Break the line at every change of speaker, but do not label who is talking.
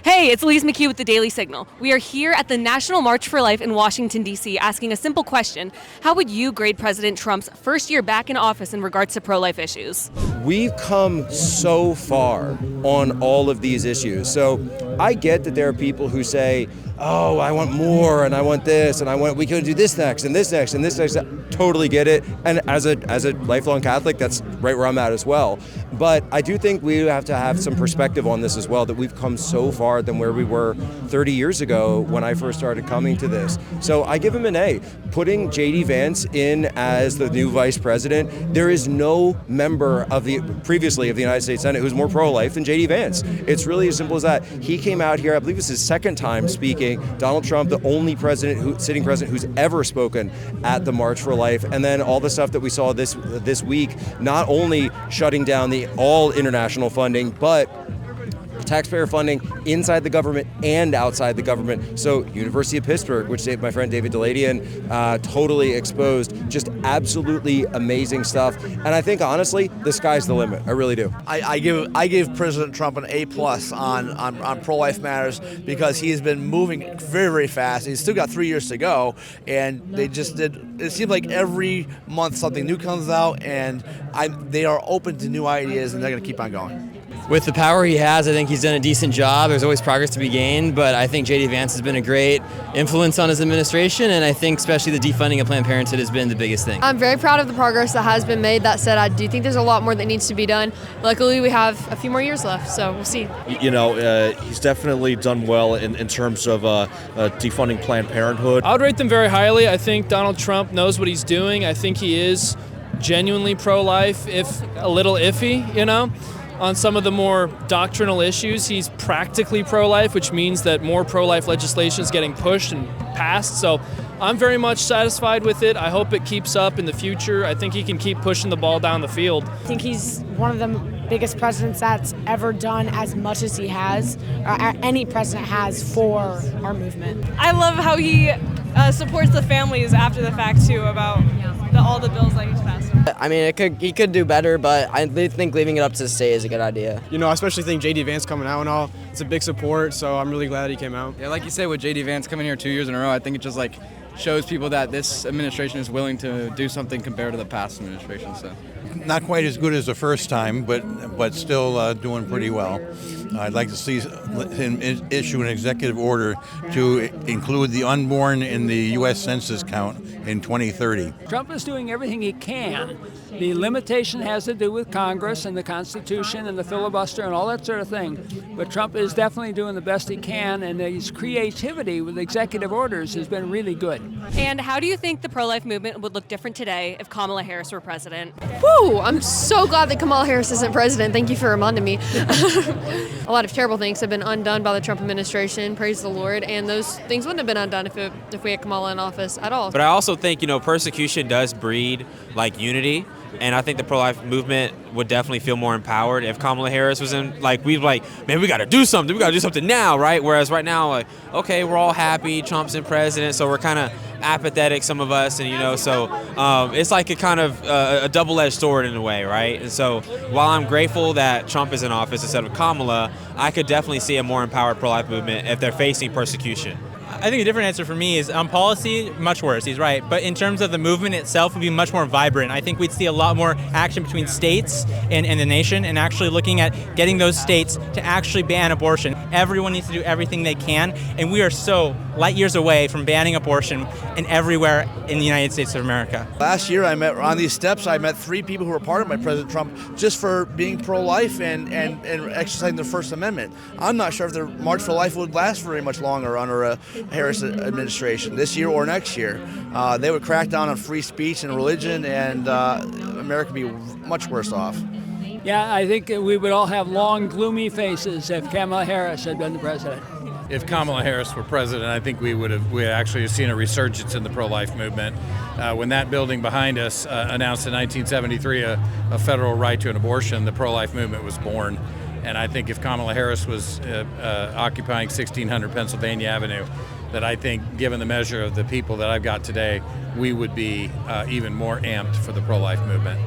Hey, it's Elise McHugh with the Daily Signal. We are here at the National March for Life in Washington, D.C., asking a simple question. How would you grade President Trump's first year back in office in regards to pro-life issues?
We've come so far on all of these issues. So I get that there are people who say, oh, I want more, and I want this, and we could do this next, and this next, and this next. I totally get it. And as a lifelong Catholic, that's right where I'm at as well. But I do think we have to have some perspective on this as well, that we've come so far than where we were 30 years ago when I first started coming to this. So I give him an A. Putting J.D. Vance in as the new vice president, there is no member previously of the United States Senate who's more pro-life than J.D. Vance. It's really as simple as that. He came out here, I believe it's his second time speaking. Donald Trump, the only sitting president who's ever spoken at the March for Life, and then all the stuff that we saw this week, not only shutting down the all international funding, but taxpayer funding inside the government and outside the government. So University of Pittsburgh, which my friend David Deladian totally exposed, just absolutely amazing stuff. And I think honestly, the sky's the limit. I really do.
I give President Trump an A+ on pro-life matters because he has been moving very, very fast. He's still got 3 years to go, and they just did. It seems like every month something new comes out, and they are open to new ideas, and they're going to keep on going.
With the power he has, I think he's done a decent job. There's always progress to be gained, but I think J.D. Vance has been a great influence on his administration, and I think especially the defunding of Planned Parenthood has been the biggest thing.
I'm very proud of the progress that has been made. That said, I do think there's a lot more that needs to be done. Luckily, we have a few more years left, so we'll see.
He's definitely done well in terms of defunding Planned Parenthood.
I would rate them very highly. I think Donald Trump knows what he's doing. I think he is genuinely pro-life, if a little iffy, On some of the more doctrinal issues, he's practically pro-life, which means that more pro-life legislation is getting pushed and passed. So I'm very much satisfied with it. I hope it keeps up in the future. I think he can keep pushing the ball down the field.
I think he's one of the biggest presidents that's ever done as much as he has, or any president has, for our movement.
I love how he supports the families after the fact, too, about all the bills that he's passed.
I mean, he could do better, but I think leaving it up to the state is a good idea.
I especially think J.D. Vance coming out and all, it's a big support, so I'm really glad he came out.
Yeah, like you said, with J.D. Vance coming here 2 years in a row, I think it just shows people that this administration is willing to do something compared to the past administration. So,
not quite as good as the first time, but still doing pretty well. I'd like to see him issue an executive order to include the unborn in the U.S. Census count in 2030.
Trump is doing everything he can. The limitation has to do with Congress and the Constitution and the filibuster and all that sort of thing. But Trump is definitely doing the best he can, and his creativity with executive orders has been really good.
And how do you think the pro-life movement would look different today if Kamala Harris were president?
Woo! I'm so glad that Kamala Harris isn't president. Thank you for reminding me. A lot of terrible things have been undone by the Trump administration, praise the Lord, and those things wouldn't have been undone if we had Kamala in office at all.
But I also think, persecution does breed, unity, and I think the pro-life movement would definitely feel more empowered if Kamala Harris was in, man, we got to do something. We got to do something now, right? Whereas right now, okay, we're all happy, Trump's in president, so we're kind of apathetic, some of us, and, so it's like a kind of a double-edged sword in a way, right? And so while I'm grateful that Trump is in office instead of Kamala, I could definitely see a more empowered pro-life movement if they're facing persecution.
I think a different answer for me is on policy, much worse, he's right. But in terms of the movement itself, would be much more vibrant. I think we'd see a lot more action between states and the nation, and actually looking at getting those states to actually ban abortion. Everyone needs to do everything they can, and we are so light years away from banning abortion everywhere in the United States of America.
Last year, on these steps, I met 3 people who were pardoned by President Trump just for being pro-life and exercising their First Amendment. I'm not sure if the March for Life would last very much longer under a Harris administration, this year or next year. They would crack down on free speech and religion, and America would be much worse off.
Yeah, I think we would all have long, gloomy faces if Kamala Harris had been the president.
If Kamala Harris were president, I think we would actually have seen a resurgence in the pro-life movement. When that building behind us announced in 1973 a federal right to an abortion, the pro-life movement was born. And I think if Kamala Harris was occupying 1600 Pennsylvania Avenue, that I think, given the measure of the people that I've got today, we would be even more amped for the pro-life movement.